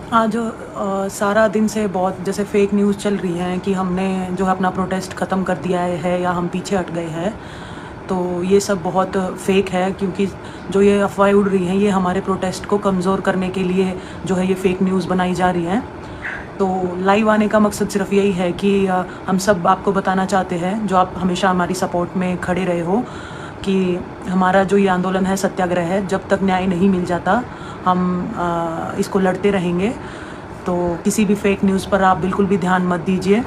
आज सारा दिन से बहुत जैसे फेक न्यूज़ चल रही हैं कि हमने जो है अपना प्रोटेस्ट ख़त्म कर दिया है या हम पीछे हट गए हैं। तो ये सब बहुत फेक है, क्योंकि जो ये अफवाहें उड़ रही हैं ये हमारे प्रोटेस्ट को कमज़ोर करने के लिए जो है ये फेक न्यूज़ बनाई जा रही हैं। तो लाइव आने का मकसद सिर्फ यही है कि हम सब आपको बताना चाहते हैं, जो आप हमेशा हमारी सपोर्ट में खड़े रहे हो, कि हमारा जो ये आंदोलन है, सत्याग्रह है, जब तक न्याय नहीं मिल जाता हम इसको लड़ते रहेंगे। तो किसी भी फेक न्यूज़ पर आप बिल्कुल भी ध्यान मत दीजिए,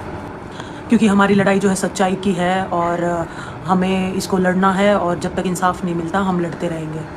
क्योंकि हमारी लड़ाई जो है सच्चाई की है और हमें इसको लड़ना है, और जब तक इंसाफ नहीं मिलता हम लड़ते रहेंगे।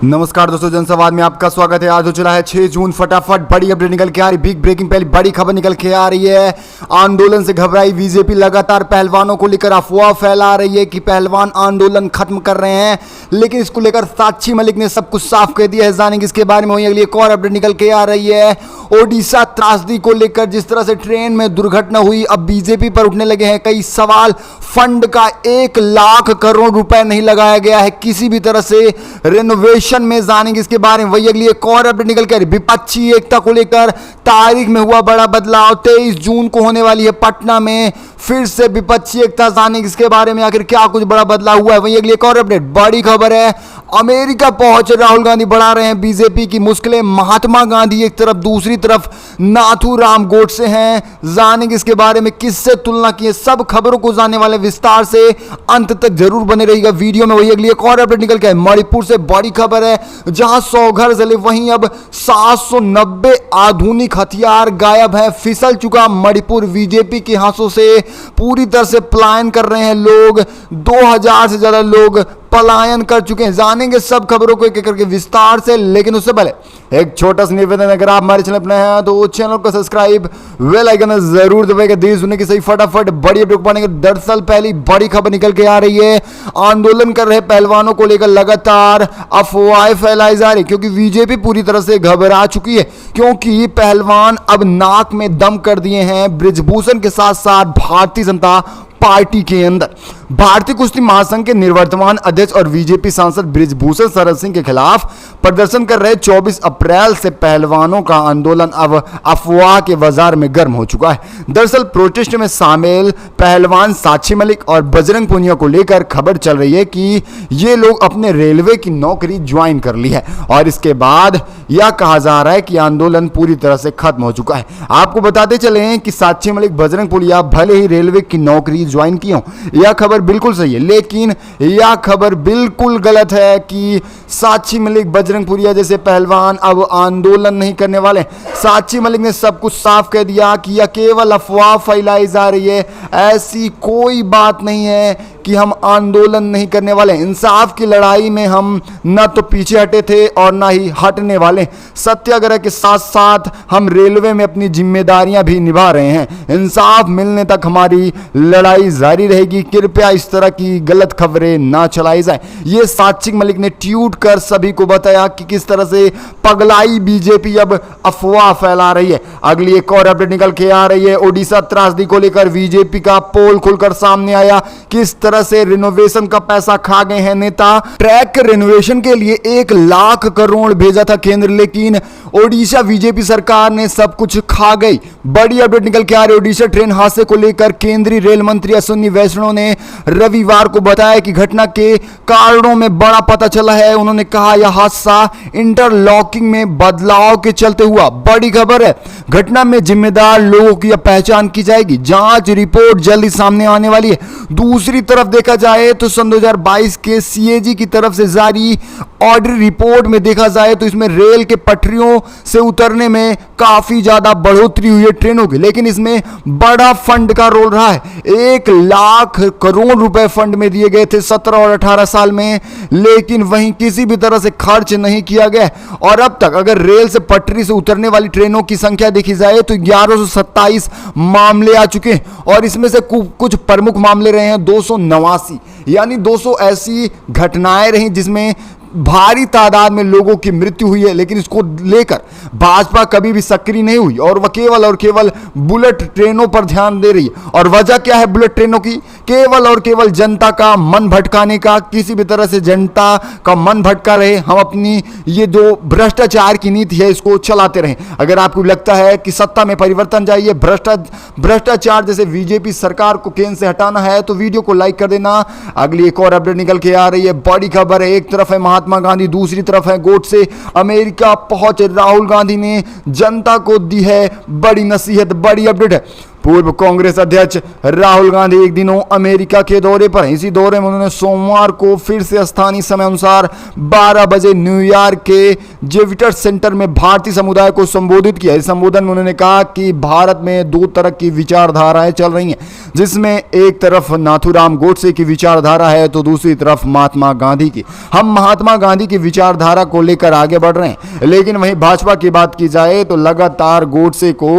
नमस्कार दोस्तों, जनसंवाद में आपका स्वागत है। आज हो चला है 6 जून। फटाफट बड़ी अपडेट निकल के आ रही, बिग ब्रेकिंग पहली बड़ी खबर निकल के आ रही है। आंदोलन से घबराई बीजेपी, लगातार पहलवानों को लेकर अफवाह फैला रही है कि पहलवान आंदोलन खत्म कर रहे हैं, लेकिन इसको लेकर साक्षी मलिक ने सब कुछ साफ कर दिया है। जानेंगे इसके बारे में। वहीं अगली एक और अपडेट निकल के आ रही है। ओडिशा त्रासदी को लेकर जिस तरह से ट्रेन में दुर्घटना हुई, अब बीजेपी पर उठने लगे हैं कई सवाल। फंड का 1 लाख करोड़ रुपए नहीं लगाया गया है किसी भी तरह से रेनोवेशन में। जानेंगे इसके बारे में। वही अगली एक और अपडेट निकल के विपक्षी एकता को लेकर तारीख में हुआ बड़ा बदलाव। 23 जून को होने वाली है पटना में फिर से विपक्षी एकता। जानेंगे इसके बारे में, आखिर क्या कुछ बड़ा बदलाव हुआ है। वही अगली एक और अपडेट बड़ी खबर है। अमेरिका पहुंचे राहुल गांधी, बढ़ा रहे हैं बीजेपी की मुश्किलें। महात्मा गांधी एक तरफ, दूसरी तरफ नाथूराम गोडसे हैं। जानेंगे इसके बारे में, किससे तुलना की है। सब खबरों को जानने वाले विस्तार से अंत तक जरूर बने रहिएगा वीडियो में। वही अगली एक और अपडेट निकल के है। मणिपुर से बड़ी खबर है, जहां 100 घर जले, वहीं अब 790 आधुनिक हथियार गायब है। फिसल चुका मणिपुर। बीजेपी के हाथों से पूरी तरह से पलायन कर रहे हैं लोग। 2000 से ज्यादा लोग पलायन कर चुके हैं। जानेंगे सब खबरों को एक एक करके विस्तार से, लेकिन उससे पहले एक छोटा सा निवेदन, अगर आप हमारे चैनल पर हैं तो चैनल को सब्सक्राइब, बेल आइकन जरूर दबाइएगा देश दुनिया की सही फटाफट बड़ी अपडेट पाने के। दरअसल पहली बड़ी खबर निकल के आ रही है। आंदोलन कर रहे पहलवानों को लेकर लगातार अफवाहें फैलाई जा रही, क्योंकि बीजेपी पूरी तरह से घबरा चुकी है, क्योंकि पहलवान अब नाक में दम कर दिए हैं ब्रिजभूषण के साथ साथ भारतीय जनता पार्टी के अंदर। भारतीय कुश्ती महासंघ के निवर्तमान अध्यक्ष और बीजेपी सांसद ब्रिजभूषण शरण सिंह के खिलाफ प्रदर्शन कर रहे 24 अप्रैल से पहलवानों का आंदोलन अब अफवाह के बाजार में गर्म हो चुका है। दरअसल प्रोटेस्ट में शामिल पहलवान साक्षी मलिक और बजरंग पुनिया को लेकर खबर चल रही है कि ये लोग अपने रेलवे की नौकरी ज्वाइन कर ली है, और इसके बाद यह कहा जा रहा है कि आंदोलन पूरी तरह से खत्म हो चुका है। आपको बताते चले कि साक्षी मलिक, बजरंग पुनिया भले ही रेलवे की नौकरी ज्वाइन की हो, यह खबर बिल्कुल सही है, लेकिन यह खबर बिल्कुल गलत है कि साक्षी मलिक, बजरंग पुनिया जैसे पहलवान अब आंदोलन नहीं करने वाले। साक्षी मलिक ने सब कुछ साफ कह दिया कि यह केवल अफवाह फैलाई जा रही है, ऐसी कोई बात नहीं है कि हम आंदोलन नहीं करने वाले। इंसाफ की लड़ाई में हम न तो पीछे हटे थे और ना ही हटने वाले। सत्याग्रह के साथ साथ हम रेलवे में अपनी जिम्मेदारियां भी निभा रहे हैं। इंसाफ मिलने तक हमारी लड़ाई जारी रहेगी। कृपया इस तरह की गलत खबरें ना चलाई जाए। ये साक्षी मलिक ने ट्वीट कर सभी को बताया कि किस तरह से पगलाई बीजेपी अब अफवाह फैला रही है। अगली एक और अपडेट निकल के आ रही है। ओडिशा त्रासदी को लेकर बीजेपी का पोल खुलकर सामने आया। किस तरह से रिनोवेशन का पैसा खा गए हैं नेता। ट्रैक रिनोवेशन के लिए 1 लाख करोड़ भेजा था केंद्र, लेकिन ओडिशा बीजेपी सरकार ने सब कुछ खा गई। बड़ी अपडेट निकल के आ रही है। ओडिशा ट्रेन हादसे को लेकर केंद्रीय रेल मंत्री अश्विनी वैष्णव ने रविवार को बताया कि घटना के कारणों में बड़ा पता चला है। उन्होंने कहा यह हादसा इंटरलॉकिंग में बदलाव के चलते हुआ। बड़ी खबर है, घटना में जिम्मेदार लोगों की पहचान की जाएगी। जांच रिपोर्ट जल्दी सामने आने वाली है। दूसरी तरफ देखा जाए तो सन 2022 के सीएजी की तरफ से जारी ऑडिट रिपोर्ट में देखा जाए तो इसमें रेल के पटरियों से उतरने में काफी ज्यादा बढ़ोतरी हुई है ट्रेनों की, लेकिन इसमें बड़ा फंड का रोल रहा है। 1 लाख करोड़ रुपए फंड में दिए गए थे 17 और 18 साल में, लेकिन वहीं किसी भी तरह से खर्च नहीं किया गया। और अब तक अगर रेल से पटरी से उतरने वाली ट्रेनों की संख्या देखी जाए तो 1127 मामले आ चुके हैं, और इसमें से कुछ प्रमुख मामले रहे हैं 289, यानी 200 ऐसी घटनाएं रही जिसमें भारी तादाद में लोगों की मृत्यु हुई है, लेकिन इसको लेकर भाजपा कभी भी सक्रिय नहीं हुई और केवल बुलेट ट्रेनों पर ध्यान दे रही है। और वजह क्या है बुलेट ट्रेनों की? केवल और केवल जनता का मन भटकाने का। किसी भी तरह से जनता का मन भटका रहे, हम अपनी ये जो भ्रष्टाचार की नीति है इसको चलाते रहें। अगर आपको लगता है कि सत्ता में परिवर्तन चाहिए, भ्रष्टाचार जैसे बीजेपी सरकार को केंद्र से हटाना है, तो वीडियो को लाइक कर देना। अगली एक और अपडेट निकल के आ रही है, बड़ी खबर है। एक तरफ है महात्मा गांधी, दूसरी तरफ है गोडसे। अमेरिका पहुंचे राहुल गांधी ने जनता को दी है बड़ी नसीहत, बड़ी अपडेट है। पूर्व कांग्रेस अध्यक्ष राहुल गांधी एक दिनों अमेरिका के दौरे पर हैं। इसी दौरे में उन्होंने सोमवार को फिर से स्थानीय समय अनुसार 12 बजे न्यूयॉर्क के जेविटर सेंटर में भारतीय समुदाय को संबोधित किया। इस संबोधन में उन्होंने कहा कि भारत में दो तरह की विचारधाराएं चल रही हैं, जिसमें एक तरफ नाथूराम गोडसे की विचारधारा है तो दूसरी तरफ महात्मा गांधी की। हम महात्मा गांधी की विचारधारा को लेकर आगे बढ़ रहे हैं, लेकिन वहीं भाजपा की बात की जाए तो लगातार गोडसे को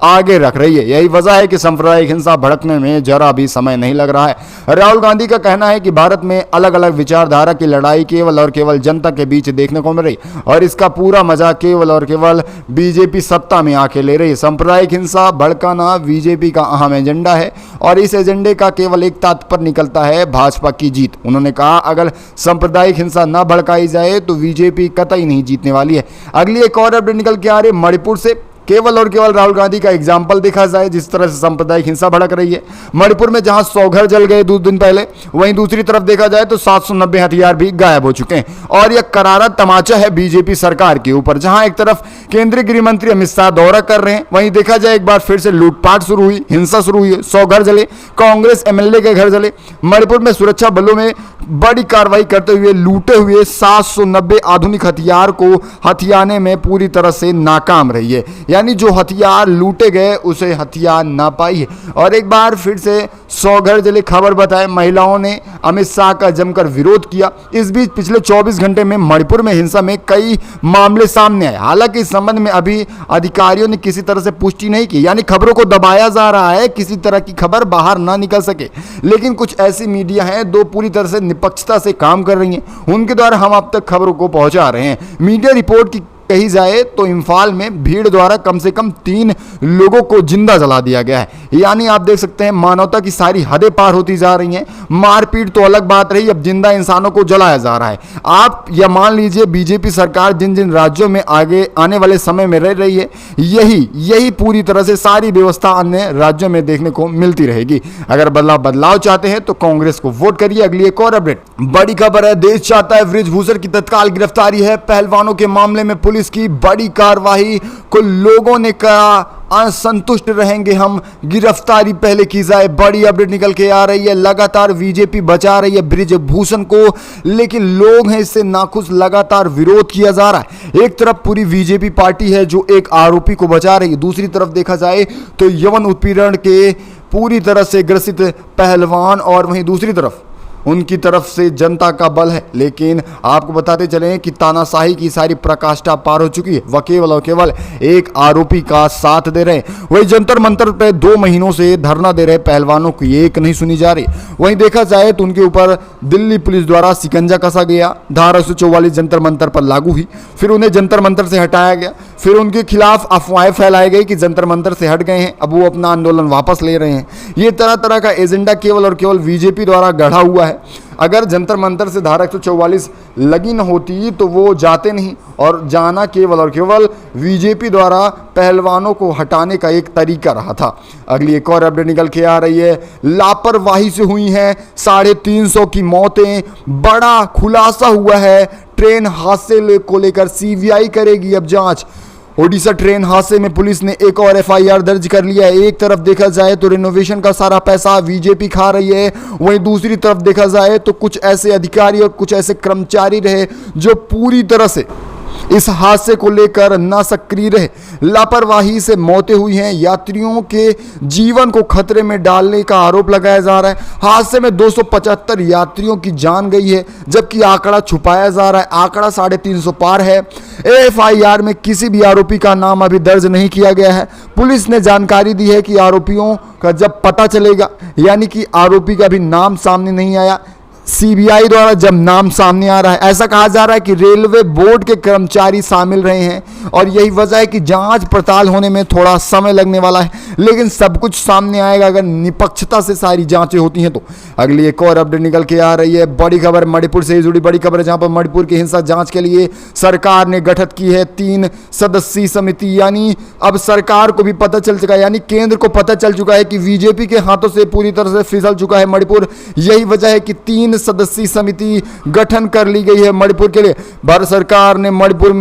आगे रख रही है। यही वजह है कि सांप्रदायिक हिंसा भड़कने में जरा भी समय नहीं लग रहा है। राहुल गांधी का कहना है कि भारत में अलग अलग विचारधारा की लड़ाई केवल और केवल जनता के बीच देखने को मिल रही और इसका पूरा मजा केवल और केवल बीजेपी सत्ता में आके ले रही है। सांप्रदायिक हिंसा भड़काना बीजेपी का अहम एजेंडा है और इस एजेंडे का केवल एक तात्पर्य निकलता है, भाजपा की जीत। उन्होंने कहा अगर सांप्रदायिक हिंसा न भड़काई जाए तो बीजेपी कतई नहीं जीतने वाली है। अगली एक और अपडेट निकल के आ रही है मणिपुर से। केवल और केवल राहुल गांधी का एग्जाम्पल देखा जाए, जिस तरह से सांप्रदायिक हिंसा भड़क रही है मणिपुर में, जहां 100 घर जल गए 2 दिन पहले, वहीं दूसरी तरफ देखा जाए तो 790 हथियार भी गायब हो चुके हैं। और यह करारा तमाचा है बीजेपी सरकार के ऊपर। जहां एक तरफ केंद्रीय गृह मंत्री अमित शाह दौरा कर रहे हैं, वहीं देखा जाए एक बार फिर से लूटपाट शुरू हुई, हिंसा शुरू हुई है। 100 घर जले, कांग्रेस एमएलए के घर जले। मणिपुर में सुरक्षा बलों में बड़ी कार्रवाई करते हुए लूटे हुए 790 आधुनिक हथियार को हथियाने में पूरी तरह से नाकाम रही है, यानी जो हथियार लूटे गए उसे हथियार ना पाई है। और एक बार फिर से 100 घर जले खबर बताए, महिलाओं ने अमित शाह का जमकर विरोध किया। इस बीच पिछले 24 घंटे में मणिपुर में हिंसा में कई मामले सामने आए। हालांकि इस संबंध में अभी अधिकारियों ने किसी तरह से पुष्टि नहीं की, यानी खबरों को दबाया जा रहा है, किसी तरह की खबर बाहर ना निकल सके। लेकिन कुछ ऐसी मीडिया हैं जो पूरी तरह से निष्पक्षता से काम कर रही हैं, उनके द्वारा हम अब तक खबरों को पहुंचा रहे हैं। मीडिया रिपोर्ट की कही जाए तो इम्फाल में भीड़ द्वारा कम से कम 3 लोगों को जिंदा जला दिया गया है। यानी आप देख सकते हैं मानवता की सारी हदें पार होती जा रही हैं। मारपीट तो अलग बात रही, अब जिंदा इंसानों को जलाया जा रहा है। आप यह मान लीजिए बीजेपी सरकार जिन जिन राज्यों में आगे आने वाले समय में रह रही है, यही पूरी तरह से सारी व्यवस्था अन्य राज्यों में देखने को मिलती रहेगी। अगर बदलाव चाहते हैं तो कांग्रेस को वोट करिए। अगली एक और अपडेट, बड़ी खबर है, देश चाहता है बृजभूषण की तत्काल गिरफ्तारी है। पहलवानों के मामले में पुलिस की बड़ी कार्रवाई को लोगों ने कहा असंतुष्ट रहेंगे हम, गिरफ्तारी पहले की जाए। बड़ी अपडेट निकल के आ रही है, लगातार बीजेपी बचा रही है बृजभूषण को, लेकिन लोग हैं इससे नाखुश, लगातार विरोध किया जा रहा है। एक तरफ पूरी बीजेपी पार्टी है जो एक आरोपी को बचा रही है, दूसरी तरफ देखा जाए तो यौन उत्पीड़न के पूरी तरह से ग्रसित पहलवान और वहीं दूसरी तरफ उनकी तरफ से जनता का बल है। लेकिन आपको बताते चलें कि तानाशाही की सारी प्रकाष्ठा पार हो चुकी है, वह केवल और केवल एक आरोपी का साथ दे रहे हैं। वही जंतर मंतर पे 2 महीनों से धरना दे रहे पहलवानों की एक नहीं सुनी जा रही। वहीं देखा जाए तो उनके ऊपर दिल्ली पुलिस द्वारा शिकंजा कसा गया, धारा 144 जंतर मंतर पर लागू हुई, फिर उन्हें जंतर मंतर से हटाया गया, फिर उनके खिलाफ अफवाहें फैलाई गई कि जंतर मंतर से हट गए हैं, अब वो अपना आंदोलन वापस ले रहे हैं। ये तरह तरह का एजेंडा केवल और केवल बीजेपी द्वारा गढ़ा हुआ है। अगर जंतर मंतर से धारा 144 लगी न होती तो वो जाते नहीं, और जाना केवल और केवल बीजेपी द्वारा पहलवानों को हटाने का एक तरीका रहा था। अगली एक और अपडेट निकल के आ रही है, लापरवाही से हुई हैं 350 की मौतें, बड़ा खुलासा हुआ है। ट्रेन हादसे को लेकर सीबीआई करेगी अब जांच। ओडिशा ट्रेन हादसे में पुलिस ने एक और एफआईआर दर्ज कर लिया है। एक तरफ देखा जाए तो रिनोवेशन का सारा पैसा बीजेपी खा रही है, वहीं दूसरी तरफ देखा जाए तो कुछ ऐसे अधिकारी और कुछ ऐसे कर्मचारी रहे जो पूरी तरह से इस हादसे को लेकर ना सक्रिय रहे। लापरवाही से मौतें हुई हैं, यात्रियों के जीवन को खतरे में डालने का आरोप लगाया जा रहा है। हादसे में 275 यात्रियों की जान गई है, जबकि आंकड़ा छुपाया जा रहा है, आंकड़ा 350 पार है। एफआईआर में किसी भी आरोपी का नाम अभी दर्ज नहीं किया गया है। पुलिस ने जानकारी दी है कि आरोपियों का जब पता चलेगा, यानी कि आरोपी का भी नाम सामने नहीं आया, सीबीआई द्वारा जब नाम सामने आ रहा है, ऐसा कहा जा रहा है कि रेलवे बोर्ड के कर्मचारी शामिल रहे हैं और यही वजह है कि जांच पड़ताल होने में थोड़ा समय लगने वाला है, लेकिन सब कुछ सामने आएगा अगर निष्पक्षता से सारी जांचें होती हैं तो। अगली एक और अपडेट निकल के आ रही है, बड़ी खबर मणिपुर से जुड़ी बड़ी खबर है, जहां पर मणिपुर की हिंसा जांच के लिए सरकार ने गठित की है 3 सदस्यीय समिति। यानी अब सरकार को भी पता चल चुका है, यानी केंद्र को पता चल चुका है कि बीजेपी के हाथों से पूरी तरह से फिसल चुका है मणिपुर। यही वजह है कि 3 सदस्यीय समिति गठन कर ली गई है मणिपुर के लिए। भारत सरकार ने मणिपुर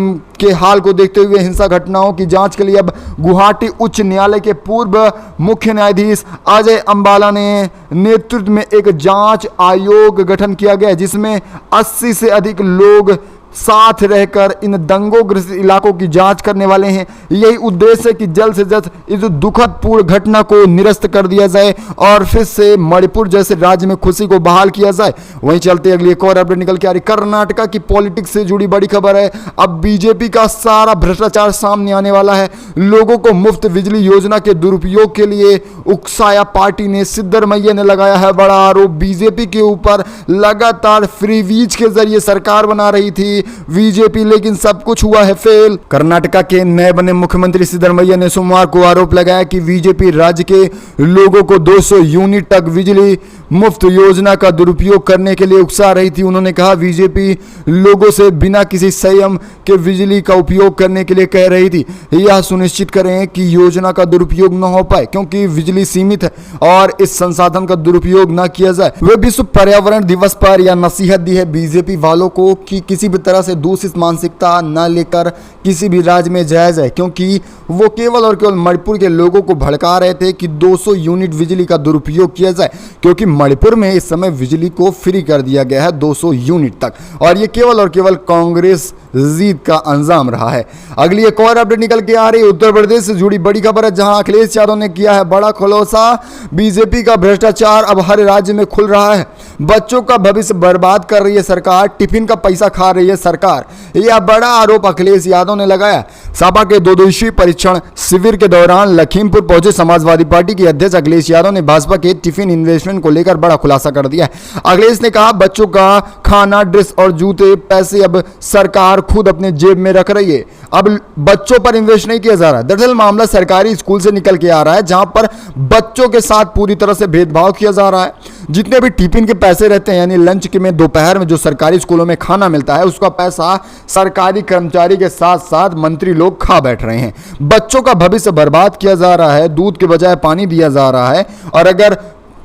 के हाल को देखते हुए हिंसा घटनाओं की जांच के लिए अब गुवाहाटी उच्च न्यायालय के पूर्व मुख्य न्यायाधीश अजय अंबाला ने नेतृत्व में एक जांच आयोग गठन किया गया है, जिसमें 80 से अधिक लोग साथ रहकर इन दंगों ग्रसित इलाकों की जांच करने वाले हैं। यही उद्देश्य है कि जल्द से जल्द इस दुखद पूर्ण घटना को निरस्त कर दिया जाए और फिर से मणिपुर जैसे राज्य में खुशी को बहाल किया जाए। वहीं चलते अगली एक और अपडेट निकल के आ रही, कर्नाटका की पॉलिटिक्स से जुड़ी बड़ी खबर है। अब बीजेपी का सारा भ्रष्टाचार सामने आने वाला है। लोगों को मुफ्त बिजली योजना के दुरुपयोग के लिए उकसाया पार्टी ने। सिद्धरमैया ने लगाया है बड़ा आरोप, बीजेपी के ऊपर लगातार फ्रीवीज के जरिए सरकार बना रही थी बीजेपी, लेकिन सब कुछ हुआ है फेल। कर्नाटका के नए बने मुख्यमंत्री सिद्धरमैया ने सोमवार को आरोप लगाया कि बीजेपी राज्य के लोगों को 200 यूनिट तक बिजली मुफ्त योजना का दुरुपयोग करने के लिए उकसा रही थी। उन्होंने कहा बीजेपी लोगों से बिना किसी संयम के बिजली का उपयोग करने के लिए कह रही थी। यह सुनिश्चित करें कि योजना का दुरुपयोग न हो पाए, क्योंकि बिजली सीमित है और इस संसाधन का दुरुपयोग न किया जाए। वे विश्व पर्यावरण दिवस पर यह नसीहत दी है बीजेपी वालों को कि किसी भी तरह से दूषित मानसिकता न लेकर किसी भी राज्य में जाया जाए, क्योंकि वो केवल और केवल मणिपुर के लोगों को भड़का रहे थे कि 200 यूनिट बिजली का दुरुपयोग किया जाए, क्योंकि मणिपुर में इस समय बिजली को फ्री कर दिया गया है 200 यूनिट तक, और ये केवल और केवल कांग्रेस जीत का अंजाम रहा है। अगली एक और अपडेट निकल के आ रही है, उत्तर प्रदेश से जुड़ी बड़ी खबर है, जहां अखिलेश यादव ने किया है बड़ा खुलासा। बीजेपी का भ्रष्टाचार अब हर राज्य में खुल रहा है। बच्चों का भविष्य बर्बाद कर रही है सरकार, टिफिन का पैसा खा रही है सरकार, यह बड़ा आरोप अखिलेश यादव ने लगाया। सपा के 2 दिवसीय परीक्षण शिविर के दौरान लखीमपुर पहुंचे समाजवादी पार्टी के अध्यक्ष अखिलेश यादव ने भाजपा के टिफिन इन्वेस्टमेंट को लेकर बड़ा खुलासा कर दिया है। अखिलेश ने कहा बच्चों का खाना, ड्रेस और जूते पैसे अब सरकार खुद अपने जेब में रख रही है, अब बच्चों पर इन्वेस्ट नहीं किया जा रहा है। दरअसल मामला सरकारी स्कूल से निकल के आ रहा है, जहां पर बच्चों के साथ पूरी तरह से भेदभाव किया जा रहा है। जितने भी टिफिन के पैसे रहते हैं, यानी लंच के में दोपहर में जो सरकारी स्कूलों में खाना मिलता है, उसका पैसा सरकारी कर्मचारी के साथ साथ मंत्री लोग खा बैठ रहे हैं। बच्चों का भविष्य बर्बाद किया जा रहा है, दूध के बजाय पानी दिया जा रहा है, और अगर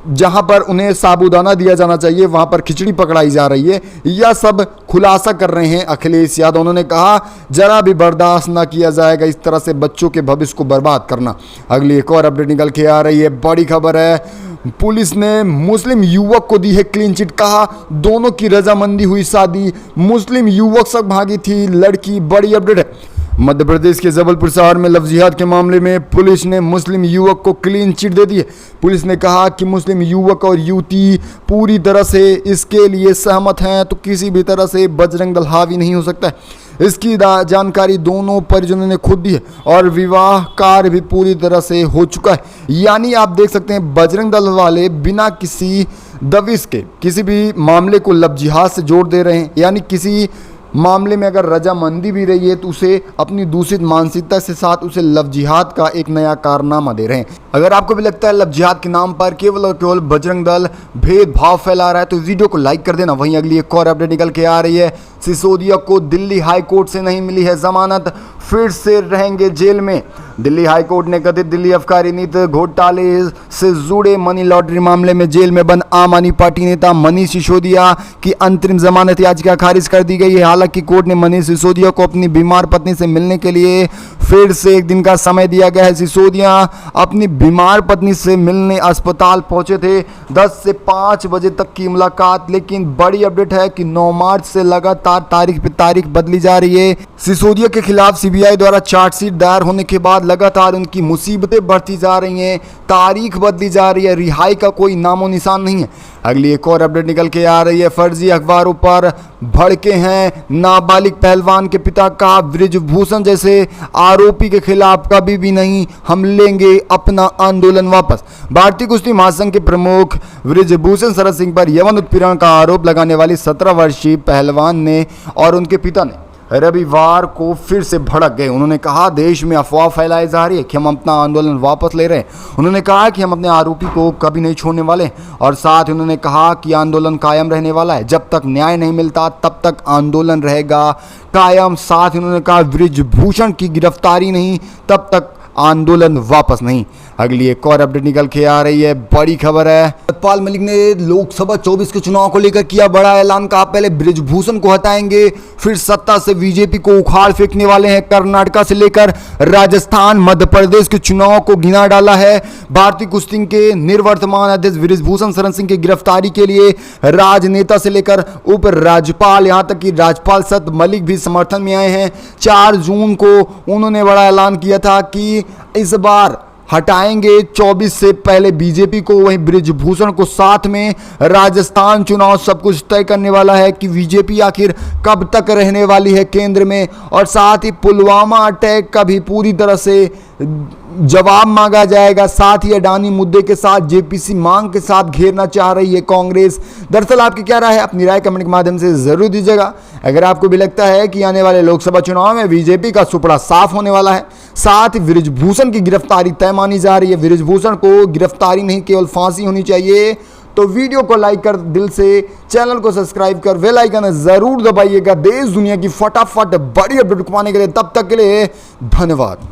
जहां पर उन्हें साबूदाना दिया जाना चाहिए वहां पर खिचड़ी पकड़ाई जा रही है। यह सब खुलासा कर रहे हैं अखिलेश यादव। उन्होंने कहा जरा भी बर्दाश्त ना किया जाएगा इस तरह से बच्चों के भविष्य को बर्बाद करना। अगली एक और अपडेट निकल के आ रही है, बड़ी खबर है, पुलिस ने मुस्लिम युवक को दी है क्लीन चिट। कहा दोनों की रजामंदी हुई शादी, मुस्लिम युवक से भागी थी लड़की। बड़ी अपडेट है, मध्य प्रदेश के जबलपुर शहर में लव जिहाद के मामले में पुलिस ने मुस्लिम युवक को क्लीन चिट दे दी है। पुलिस ने कहा कि मुस्लिम युवक और युवती पूरी तरह से इसके लिए सहमत हैं, तो किसी भी तरह से बजरंग दल हावी नहीं हो सकता है। इसकी जानकारी दोनों परिजनों ने खुद दी है और विवाह कार्य भी पूरी तरह से हो चुका है। यानी आप देख सकते हैं बजरंग दल वाले बिना किसी दबिश के किसी भी मामले को लव जिहाद से जोड़ दे रहे हैं। यानी किसी मामले में अगर रजामंदी भी रही है तो उसे अपनी दूषित मानसिकता से साथ उसे लव जिहाद का एक नया कारनामा दे रहे हैं। अगर आपको भी लगता है लव जिहाद के नाम पर केवल और केवल बजरंग दल भेदभाव फैला रहा है तो वीडियो को लाइक कर देना। वहीं अगली एक और अपडेट निकल के आ रही है, सिसोदिया को दिल्ली हाई कोर्ट से नहीं मिली है जमानत, फिर से रहेंगे जेल में। दिल्ली हाई कोर्ट ने कथित दिल्ली आबकारी नीति घोटाले से जुड़े मनी लॉन्ड्रिंग मामले में जेल में बंद आम आदमी पार्टी नेता मनीष सिसोदिया की अंतरिम जमानत याचिका खारिज कर दी गई है। हालांकि कोर्ट ने मनीष सिसोदिया को अपनी बीमार पत्नी से मिलने के लिए फिर से 1 दिन का समय दिया गया है। सिसोदिया अपनी बीमार पत्नी से मिलने अस्पताल पहुंचे थे 10 से 5 बजे तक की मुलाकात, लेकिन बड़ी अपडेट है कि 9 मार्च से लगातार तारीख पे तारीख बदली जा रही है। सिसोदिया के खिलाफ सीबीआई द्वारा चार्जशीट दायर होने के बाद लगातार उनकी मुसीबतें बढ़ती जा रही हैं, तारीख बदली जा रही है, रिहाई का कोई नामो निशान नहीं है। अगली एक और अपडेट निकल के आ रही है। फर्जी अखबारों पर भड़के हैं नाबालिग पहलवान के पिता का, बृजभूषण जैसे आरोपी के खिलाफ कभी भी नहीं, हम लेंगे अपना आंदोलन वापस। भारतीय कुश्ती महासंघ के प्रमुख बृजभूषण शरद सिंह पर यौन उत्पीड़न का आरोप लगाने वाली 17 वर्षीय पहलवान ने और उनके पिता ने रविवार को फिर से भड़क गए। उन्होंने कहा देश में अफवाह फैलाई जा रही है कि हम अपना आंदोलन वापस ले रहे हैं। उन्होंने कहा कि हम अपने आरोपी को कभी नहीं छोड़ने वाले और साथ ही उन्होंने कहा कि आंदोलन कायम रहने वाला है, जब तक न्याय नहीं मिलता तब तक आंदोलन रहेगा कायम। साथ ही उन्होंने कहा बृजभूषण की गिरफ्तारी नहीं तब तक आंदोलन वापस नहीं। अगली एक और अपडेट निकल के आ रही है, बड़ी खबर है। सतपाल मलिक ने लोकसभा 24 के चुनाव को लेकर किया बड़ा ऐलान। कहा पहले बृजभूषण को हटाएंगे, फिर सत्ता से बीजेपी को उखाड़ फेंकने वाले हैं। कर्नाटका से लेकर राजस्थान मध्य प्रदेश के चुनाव को गिना डाला है। भारतीय कुश्ती के निवर्तमान अध्यक्ष बृजभूषण शरण सिंह की गिरफ्तारी के लिए राजनेता से लेकर उप राज्यपाल यहां तक कि राज्यपाल सत मलिक भी समर्थन में आए हैं। 4 जून को उन्होंने बड़ा ऐलान किया था कि इस बार हटाएंगे 24 से पहले बीजेपी को, वहीं बृजभूषण को साथ में। राजस्थान चुनाव सब कुछ तय करने वाला है कि बीजेपी आखिर कब तक रहने वाली है केंद्र में, और साथ ही पुलवामा अटैक का भी पूरी तरह से जवाब मांगा जाएगा। साथ ही अडानी मुद्दे के साथ जेपीसी मांग के साथ घेरना चाह रही है कांग्रेस। दरअसल आपकी क्या राय है, अपनी राय कमेंट के माध्यम से जरूर दीजिएगा। अगर आपको भी लगता है कि आने वाले लोकसभा चुनाव में बीजेपी का सुपड़ा साफ होने वाला है, साथ ही बृजभूषण की गिरफ्तारी तय मानी जा रही है, बृजभूषण को गिरफ्तारी नहीं केवल फांसी होनी चाहिए, तो वीडियो को लाइक कर दिल से, चैनल को सब्सक्राइब कर बेल आइकन जरूर दबाइएगा। देश दुनिया की फटाफट बड़ी अपडेट पाने के लिए, तब तक के लिए धन्यवाद।